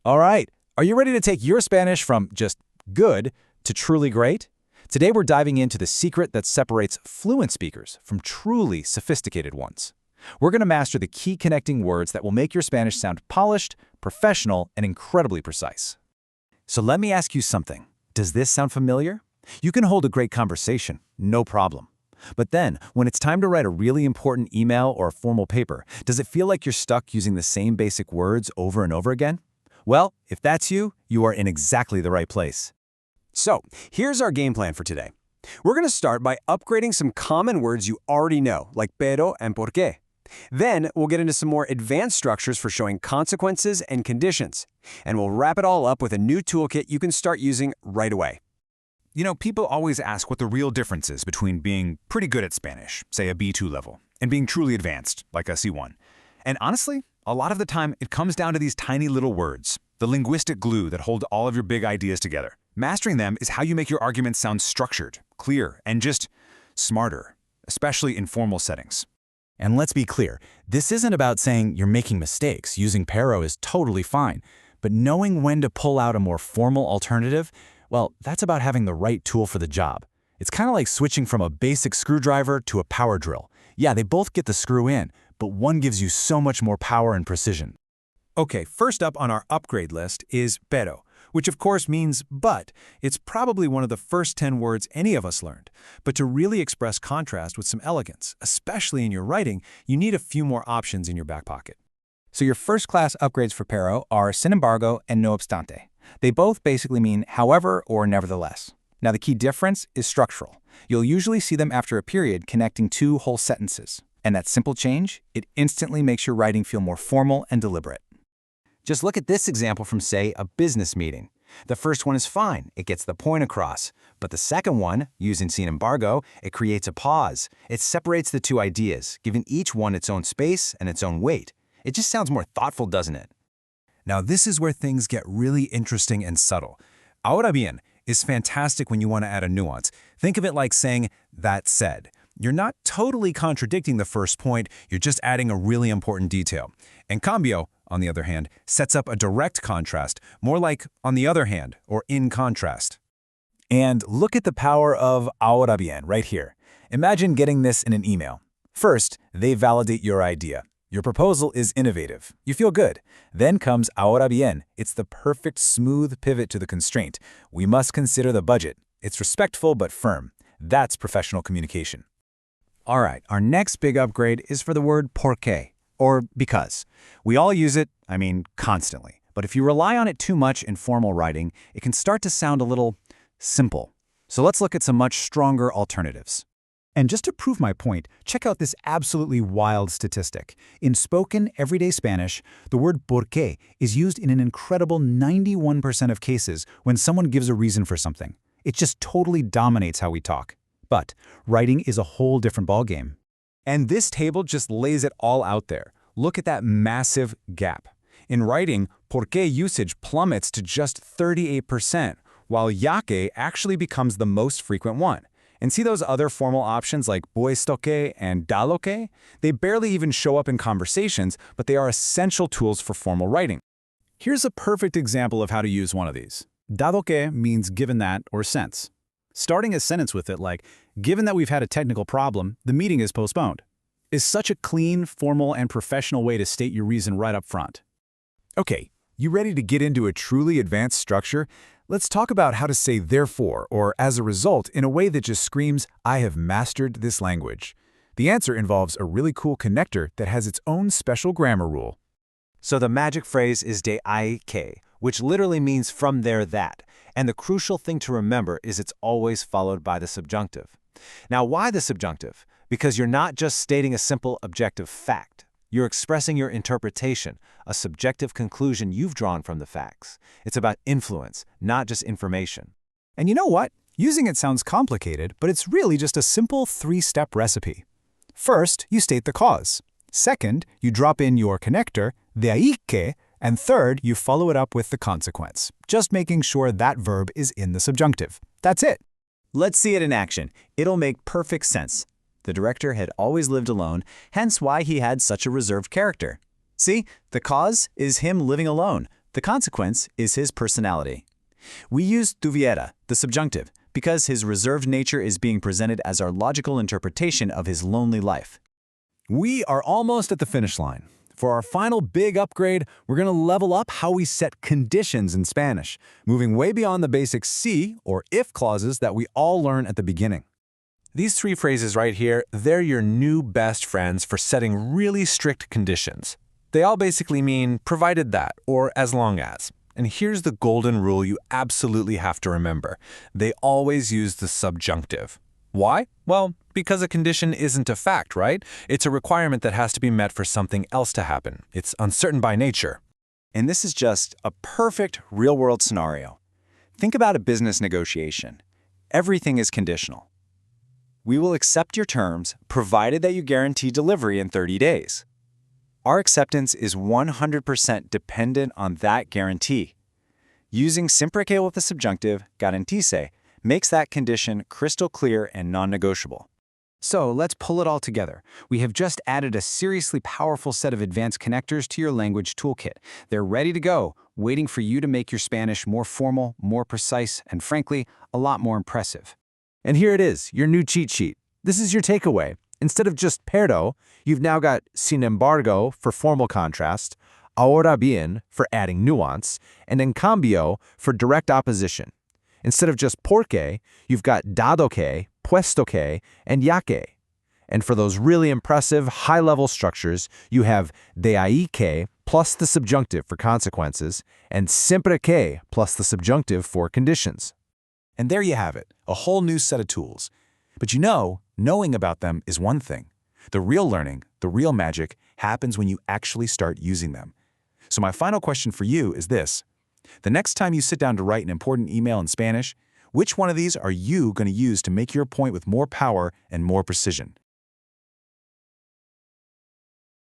All right, are you ready to take your Spanish from just good to truly great? Today we're diving into the secret that separates fluent speakers from truly sophisticated ones. We're going to master the key connecting words that will make your Spanish sound polished, professional, and incredibly precise. So let me ask you something. Does this sound familiar? You can hold a great conversation, no problem. But then, when it's time to write a really important email or a formal paper, does it feel like you're stuck using the same basic words over and over again? Well, if that's you, you are in exactly the right place. So, here's our game plan for today. We're going to start by upgrading some common words you already know, like pero and por qué. Then, we'll get into some more advanced structures for showing consequences and conditions. And we'll wrap it all up with a new toolkit you can start using right away. You know, people always ask what the real difference is between being pretty good at Spanish, say a B2 level, and being truly advanced, like a C1. And honestly, a lot of the time, it comes down to these tiny little words, the linguistic glue that hold all of your big ideas together. Mastering them is how you make your arguments sound structured, clear, and just smarter, especially in formal settings. And let's be clear, this isn't about saying you're making mistakes. Using pero is totally fine. But knowing when to pull out a more formal alternative, well, that's about having the right tool for the job. It's kind of like switching from a basic screwdriver to a power drill. Yeah, they both get the screw in, but one gives you so much more power and precision. Okay, first up on our upgrade list is pero, which of course means but. It's probably one of the first 10 words any of us learned. But to really express contrast with some elegance, especially in your writing, you need a few more options in your back pocket. So your first-class upgrades for pero are sin embargo and no obstante. They both basically mean however or nevertheless. Now the key difference is structural. You'll usually see them after a period connecting two whole sentences. And that simple change, it instantly makes your writing feel more formal and deliberate. Just look at this example from, say, a business meeting. The first one is fine, it gets the point across. But the second one, using sin embargo, it creates a pause. It separates the two ideas, giving each one its own space and its own weight. It just sounds more thoughtful, doesn't it? Now this is where things get really interesting and subtle. Ahora bien is fantastic when you want to add a nuance. Think of it like saying, that said. You're not totally contradicting the first point, you're just adding a really important detail. En cambio, on the other hand, sets up a direct contrast, more like on the other hand, or in contrast. And look at the power of ahora bien right here. Imagine getting this in an email. First, they validate your idea. Your proposal is innovative. You feel good. Then comes ahora bien. It's the perfect smooth pivot to the constraint. We must consider the budget. It's respectful but firm. That's professional communication. All right, our next big upgrade is for the word por qué, or because. We all use it, constantly. But if you rely on it too much in formal writing, it can start to sound a little simple. So let's look at some much stronger alternatives. And just to prove my point, check out this absolutely wild statistic. In spoken, everyday Spanish, the word por qué is used in an incredible 91% of cases when someone gives a reason for something. It just totally dominates how we talk. But writing is a whole different ballgame. And this table just lays it all out there. Look at that massive gap. In writing, por qué usage plummets to just 38%, while ya que actually becomes the most frequent one. And see those other formal options like puesto que and dado que? They barely even show up in conversations, but they are essential tools for formal writing. Here's a perfect example of how to use one of these. Dado que means given that or since. Starting a sentence with it like, given that we've had a technical problem, the meeting is postponed, is such a clean, formal, and professional way to state your reason right up front. Okay, you ready to get into a truly advanced structure? Let's talk about how to say therefore or as a result in a way that just screams, I have mastered this language. The answer involves a really cool connector that has its own special grammar rule. So the magic phrase is de ahí que, which literally means from there that. And the crucial thing to remember is it's always followed by the subjunctive. Now, why the subjunctive? Because you're not just stating a simple objective fact. You're expressing your interpretation, a subjective conclusion you've drawn from the facts. It's about influence, not just information. And you know what? Using it sounds complicated, but it's really just a simple 3-step recipe. First, you state the cause. Second, you drop in your connector, de ahí que, and third, you follow it up with the consequence, just making sure that verb is in the subjunctive. That's it. Let's see it in action. It'll make perfect sense. The director had always lived alone, hence why he had such a reserved character. See, the cause is him living alone. The consequence is his personality. We use tuviera, the subjunctive, because his reserved nature is being presented as our logical interpretation of his lonely life. We are almost at the finish line. For our final big upgrade, we're going to level up how we set conditions in Spanish, moving way beyond the basic si or if clauses that we all learn at the beginning. These three phrases right here, they're your new best friends for setting really strict conditions. They all basically mean provided that or as long as. And here's the golden rule you absolutely have to remember. They always use the subjunctive. Why? Well, because a condition isn't a fact, right? It's a requirement that has to be met for something else to happen. It's uncertain by nature. And this is just a perfect real-world scenario. Think about a business negotiation. Everything is conditional. We will accept your terms provided that you guarantee delivery in 30 days. Our acceptance is 100% dependent on that guarantee. Using siempre que with the subjunctive, garantice, makes that condition crystal clear and non-negotiable. So let's pull it all together. We have just added a seriously powerful set of advanced connectors to your language toolkit. They're ready to go, waiting for you to make your Spanish more formal, more precise, and frankly, a lot more impressive. And here it is, your new cheat sheet. This is your takeaway. Instead of just pero, you've now got sin embargo for formal contrast, ahora bien for adding nuance, and en cambio for direct opposition. Instead of just porque, you've got dado que, puesto que, and ya que. And for those really impressive high-level structures, you have de ahí que plus the subjunctive for consequences, and siempre que plus the subjunctive for conditions. And there you have it, a whole new set of tools. But knowing about them is one thing. The real learning, the real magic, happens when you actually start using them. So my final question for you is this. The next time you sit down to write an important email in Spanish, which one of these are you going to use to make your point with more power and more precision?